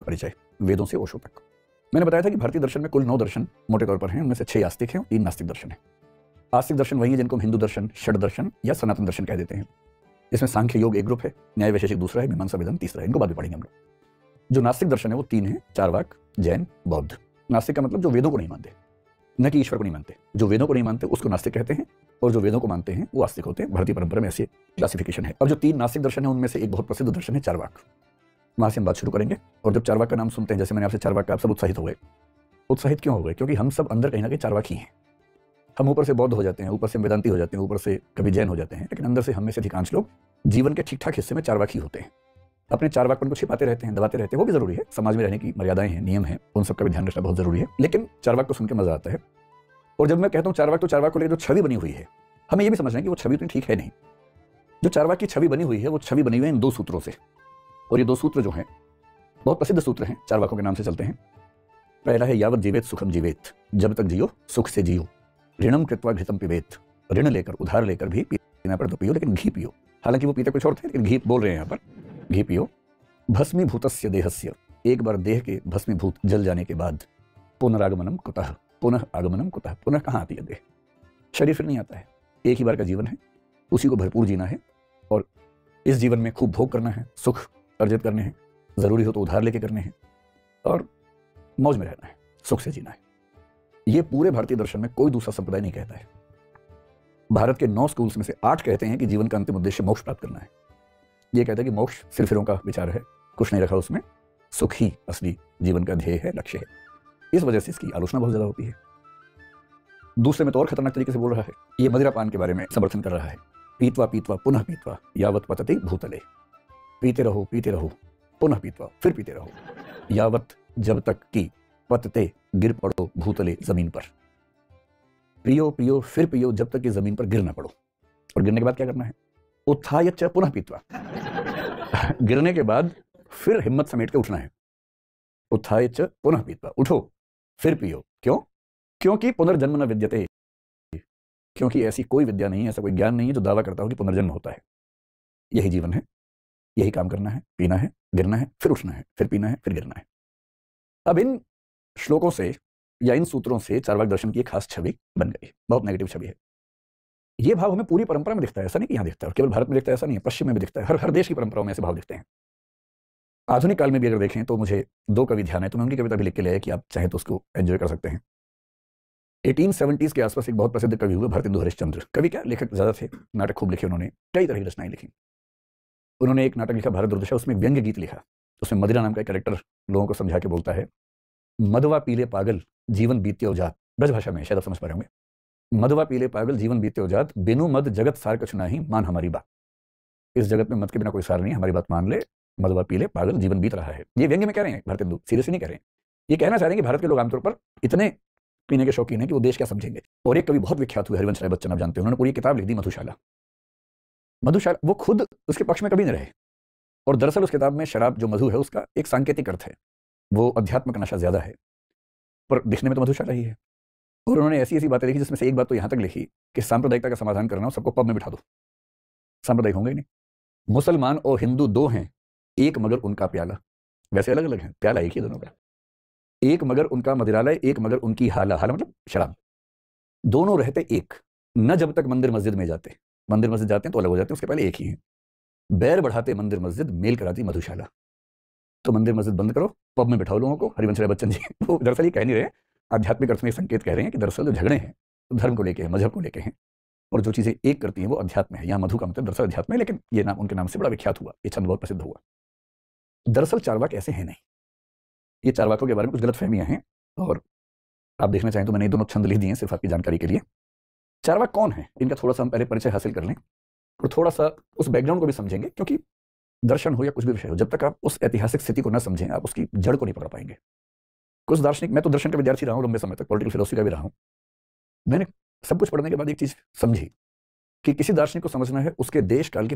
परिचय वेदों से ओशो तक। मैंने बताया था कि भारतीय दर्शन में कुल 9 दर्शन मोटे तौर पर हैं, उनमें से 6 आस्तिक हैं और 3 नास्तिक दर्शन हैं। आस्तिक दर्शन वही है जिनको हम हिंदू दर्शन, षड दर्शन या सनातन दर्शन कह देते हैं। इसमें सांख्य योग एक ग्रुप है, न्याय वैशेषिक दूसरा है, मीमांसा वेदांत तीसरा है। इनको बाद में पढ़ेंगे हम लोग। जो नास्तिक दर्शन है वो 3 है, चार्वाक, जैन, बौद्ध। नास्तिक का मतलब जो वेदों को नहीं मानते, न कि ईश्वर को नहीं मानते। जो वेदों को नहीं मानते उसको नास्तिक कहते हैं, और जो वेदों को मानते हैं वो आस्तिक होते हैं। भारतीय परंपरा में ऐसी क्लासिफिकेशन है। अब जो 3 नास्तिक दर्शन है उनमें से एक बहुत प्रसिद्ध दर्शन है चार्वाक। वहां से हम बात शुरू करेंगे। और जब चार्वाक का नाम सुनते हैं, जैसे मैंने आपसे चार्वाक का, आप सब उत्साहित हो गए। उत्साहित क्यों हो गए? क्योंकि हम सब अंदर कहीं ना कहीं चार्वाक ही हैं। हम ऊपर से बौद्ध हो जाते हैं, ऊपर से वेदांती हो जाते हैं, ऊपर से कभी जैन हो जाते हैं, लेकिन अंदर से हम में से अधिकांश लोग जीवन के ठीक ठाक हिस्से में चार्वाक ही होते हैं। अपने चार्वाकपन को छिपाते रहते हैं, दबाते रहते हैं। वो भी जरूरी है, समाज में रहने की मर्यादाएं हैं, नियम हैं, उन सबका भी ध्यान रखना बहुत जरूरी है। लेकिन चार्वाक को सुन के मजा आता है। और जब मैं कहता हूँ चार्वाक, तो चार्वाक को लेकर जो छवि बनी हुई है, हमें ये भी समझना है कि वो छवि इतनी ठीक है नहीं। जो चार्वाक की छवि बनी हुई है, वो छवि बनी हुई है इन 2 सूत्रों से। और ये 2 सूत्र जो हैं बहुत प्रसिद्ध सूत्र हैं, चार्वाकों के नाम से चलते हैं। पहला है यावत जीवेत सुखम जीवेत, जब तक जियो सुख से जियो। ऋणम कृत्वा घृतम पिबेत, ऋण लेकर, उधार लेकर भी पीना पर तो पियो, लेकिन घी पियो। हालांकि वो पीते कुछ और थे, लेकिन घी बोल रहे हैं यहाँ पर, घी पियो। भस्मीभूतस्य देहस्य, एक बार देह के भस्मीभूत जल जाने के बाद पुनरागमनम कुतः, पुनः आगमनम कुतः, पुनः कहाँ आती है देह? शरीर फिर नहीं आता है। एक ही बार का जीवन है, उसी को भरपूर जीना है। और इस जीवन में खूब भोग करना है, सुख अर्जित करने हैं, जरूरी हो तो उधार लेके करने हैं, और मौज में रहना है, सुख से जीना है। ये पूरे भारतीय दर्शन में कोई दूसरा संप्रदाय नहीं कहता है। भारत के 9 स्कूल्स में से 8 कहते हैं कि जीवन का अंतिम उद्देश्य मोक्ष प्राप्त करना है। ये कहता है कि मोक्ष सिरफिरों का विचार है, कुछ नहीं रखा उसमें, सुख ही असली जीवन का ध्येय है, लक्ष्य है। इस वजह से इसकी आलोचना बहुत ज्यादा होती है। दूसरे में तो और खतरनाक तरीके से बोल रहा है। ये मदिरा पान के बारे में समर्थन कर रहा है। पीतवा पीतवा पुनः पीतवा यावत पतते भूतले, पीते रहो पुनः पीतवा, फिर पीते रहो, यावत जब तक कि पतते गिर पड़ो भूतले, जमीन पर। पियो पियो फिर पियो जब तक कि जमीन पर गिर ना पड़ो। और गिरने के बाद क्या करना है? उत्थाय च पुनः पीतवा। गिरने के बाद फिर हिम्मत समेट के उठना है। उत्थाय च पुनः पीतवा, उठो फिर पियो। क्यों? क्योंकि पुनर्जन्म न विद्यते, क्योंकि ऐसी कोई विद्या नहीं है, ऐसा कोई ज्ञान नहीं है जो दावा करता हो कि पुनर्जन्म होता है। यही जीवन है, यही काम करना है, पीना है, गिरना है, फिर उठना है, फिर पीना है, फिर गिरना है। अब इन श्लोकों से या इन सूत्रों से चार्वाक दर्शन की एक खास छवि बन गई, बहुत नेगेटिव छवि है। ये भाव हमें पूरी परंपरा में दिखता है, ऐसा नहीं कि यहाँ दिखता है, और केवल भारत में दिखता है ऐसा नहीं है, पश्चिम में भी दिखता है। हर देश की परंपराओं में ऐसे भाव दिखते हैं। आधुनिक काल में भी अगर देखें तो मुझे 2 कवि ध्यान है, तो मैं उनकी कविता भी लिख के ले आया कि आप चाहें तो उसको एंजॉय कर सकते हैं। 1870s के आसपास एक बहुत प्रसिद्ध कवि हुए भारतेंदु हरिश्चंद्र। कवि क्या, लेखक ज्यादा थे, नाटक खूब लिखे उन्होंने, कई तरह की रचनाएं लिखी। उन्होंने एक नाटक लिखा भारत दुर्दशा, उसमें व्यंग्य गीत लिखा। उसमें मदिरा नाम का एक कैरेक्टर लोगों को समझा के बोलता है, मदवा पीले पागल जीवन बीत्यो जात, ब्रज भाषा में, शायद आप समझ पा रहे होंगे। मदवा पीले पागल जीवन बीत्यो जात, बिनु मद जगत सार कछु नाही, मान हमारी बात। इस जगत में मद के बिना कोई सार नहीं, हमारी बात मान ले, मदवा पीले पागल जीवन बीत रहा है। ये व्यंग्य में कह रहे हैं भारतेंदु, सीरियसली नहीं कह रहे हैं। ये कहना चाह रहे हैं कि भारत के लोग आमतौर पर इतने पीने के शौकीन है कि वो देश क्या समझेंगे। और एक कवि बहुत विख्यात हुए, हरिवंश राय बच्चन, आप जानते हैं, उन्होंने पूरी किताब लिख दी मधुशाला। मधुशाला, वो खुद उसके पक्ष में कभी नहीं रहे। और दरअसल उस किताब में शराब जो मधु है उसका एक सांकेतिक अर्थ है, वो अध्यात्म का नशा ज्यादा है, पर दिखने में तो मधुशाला ही है। और उन्होंने ऐसी ऐसी बातें लिखी, जिसमें से एक बात तो यहां तक लिखी कि सांप्रदायिकता का समाधान करना हो, सबको पब में बिठा दो, सांप्रदायिक होंगे ही नहीं। मुसलमान और हिंदू 2 हैं, एक मगर उनका प्याला। वैसे अलग अलग हैं, प्याला एक ही दोनों का। एक मगर उनका मदिरालय, एक मगर उनकी हाला, हाला मतलब शराब। दोनों रहते एक, न जब तक मंदिर मस्जिद में जाते। मंदिर मस्जिद जाते हैं तो अलग हो जाते हैं, उसके पहले एक ही हैं। बैर बढ़ाते मंदिर मस्जिद, मेल कराती मधुशाला। तो मंदिर मस्जिद बंद करो, पब में बिठाओ लोगों को। हरिवंश राय बच्चन जी वो दरअसल ये कह नहीं रहे, आध्यात्मिक अर्थ में संकेत कह रहे हैं कि दरअसल जो झगड़े हैं धर्म को लेके हैं, मजहब को लेके हैं, और जो चीजें एक करती हैं वो अध्यात्म है। यहाँ मधु का मतलब दरअसल अध्यात्म है, लेकिन ये नाम उनके नाम से बड़ा विख्यात हुआ, ये छंद बहुत प्रसिद्ध हुआ। दरअसल चार्वाक ऐसे हैं नहीं। ये चार्वाकों के बारे में कुछ गलत फहमियां हैं, और आप देखना चाहें तो मैंने ये दोनों छंद लिख दिए हैं सिर्फ आपकी जानकारी के लिए। चार्वाक कौन है, इनका थोड़ा सा हम पहले परिचय हासिल कर लें, और थोड़ा सा उस बैकग्राउंड को भी समझेंगे, क्योंकि दर्शन हो या कुछ भी विषय हो, जब तक आप उस ऐतिहासिक स्थिति को न समझें, आप उसकी जड़ को नहीं पकड़ पाएंगे। कुछ दार्शनिक, मैं तो दर्शन का विद्यार्थी रहा हूं लंबे समय तक, पॉलिटिकल फिलोसफी का भी रहा हूं। मैंने सब कुछ पढ़ने के बाद एक चीज समझी कि किसी दार्शनिक को समझना है, उसके देश काल की